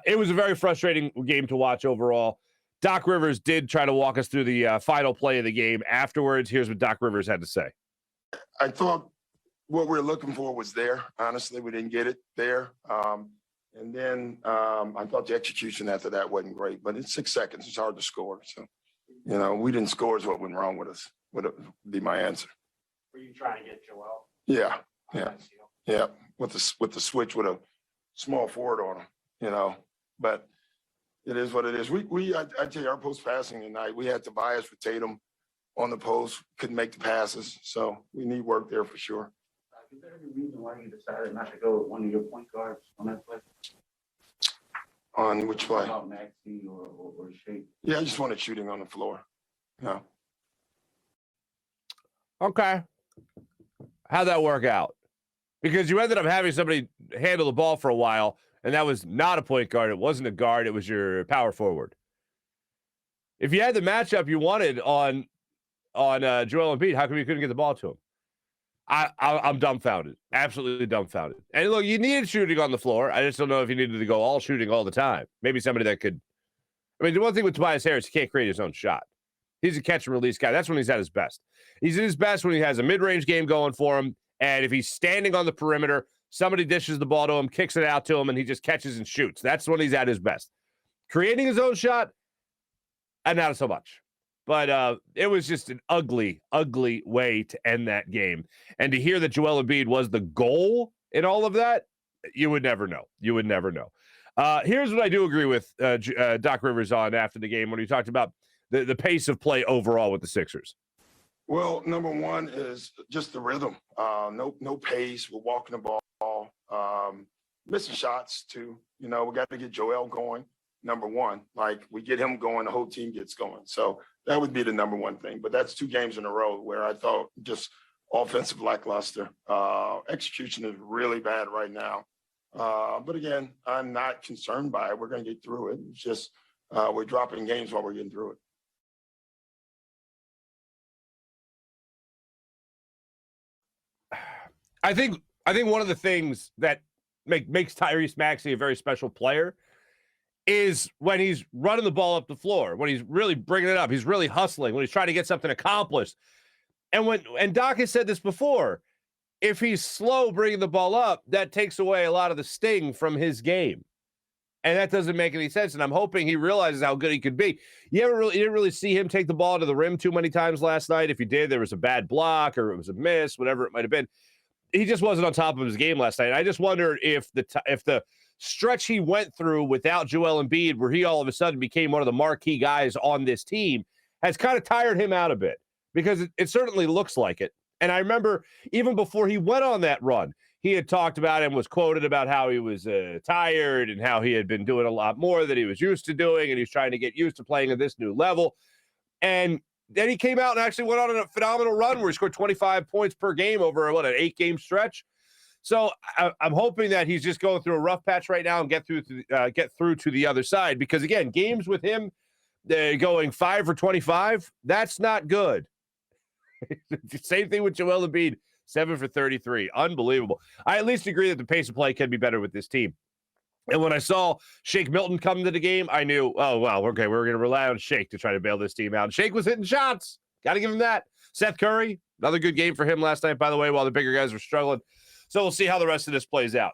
It was a very frustrating game to watch overall. Doc Rivers did try to walk us through the final play of the game afterwards. Here's what Doc Rivers had to say. I thought what we were looking for was there. Honestly, we didn't get it there. And then I thought the execution after that wasn't great. But in 6 seconds, it's hard to score. So, we didn't score is what went wrong with us, would be my answer. Were you trying to get Joel? Yeah. With the switch with a small forward on him, But it is what it is. I tell you, our post passing tonight, we had Tobias with Tatum on the post, couldn't make the passes. So we need work there for sure. Is there any reason why you decided not to go with one of your point guards on that play? On which play? About Maxey or Shake? Yeah, I just wanted shooting on the floor. Yeah. Okay. How'd that work out? Because you ended up having somebody handle the ball for a while, and that was not a point guard. It wasn't a guard. It was your power forward. If you had the matchup you wanted on Joel Embiid, how come you couldn't get the ball to him? I'm dumbfounded. Absolutely dumbfounded. And look, you needed shooting on the floor. I just don't know if you needed to go all shooting all the time. Maybe somebody that could. I mean, the one thing with Tobias Harris, he can't create his own shot. He's a catch and release guy. That's when he's at his best. He's at his best when he has a mid-range game going for him. And if he's standing on the perimeter, somebody dishes the ball to him, kicks it out to him, and he just catches and shoots. That's when he's at his best. Creating his own shot, and not so much. But it was just an ugly, ugly way to end that game. And to hear that Joel Embiid was the goal in all of that, you would never know. You would never know. Here's what I do agree with Doc Rivers on after the game when he talked about the pace of play overall with the Sixers. Well, number one is just the rhythm. No pace. We're walking the ball. Missing shots, too. We got to get Joel going, number one. Like, we get him going, the whole team gets going. So that would be the number one thing. But that's 2 games in a row where I thought just offensive lackluster. Execution is really bad right now. But, again, I'm not concerned by it. We're going to get through it. It's just we're dropping games while we're getting through it. I think one of the things that makes Tyrese Maxey a very special player is when he's running the ball up the floor, when he's really bringing it up, he's really hustling, when he's trying to get something accomplished. And Doc has said this before, if he's slow bringing the ball up, that takes away a lot of the sting from his game. And that doesn't make any sense. And I'm hoping he realizes how good he could be. You didn't really see him take the ball to the rim too many times last night. If you did, there was a bad block or it was a miss, whatever it might have been. He just wasn't on top of his game last night. I just wonder if the stretch he went through without Joel Embiid, where he all of a sudden became one of the marquee guys on this team, has kind of tired him out a bit, because it certainly looks like it. And I remember even before he went on that run, he had talked about and was quoted about how he was tired and how he had been doing a lot more than he was used to doing, and he's trying to get used to playing at this new level. And then he came out and actually went on a phenomenal run where he scored 25 points per game over, an 8-game stretch. So I'm hoping that he's just going through a rough patch right now and get through to the other side. Because, again, games with him going 5 for 25, that's not good. Same thing with Joel Embiid, 7 for 33. Unbelievable. I at least agree that the pace of play can be better with this team. And when I saw Shake Milton come to the game, I knew, oh, well, okay, we're going to rely on Shake to try to bail this team out. And Shake was hitting shots. Got to give him that. Seth Curry, another good game for him last night, by the way, while the bigger guys were struggling. So we'll see how the rest of this plays out.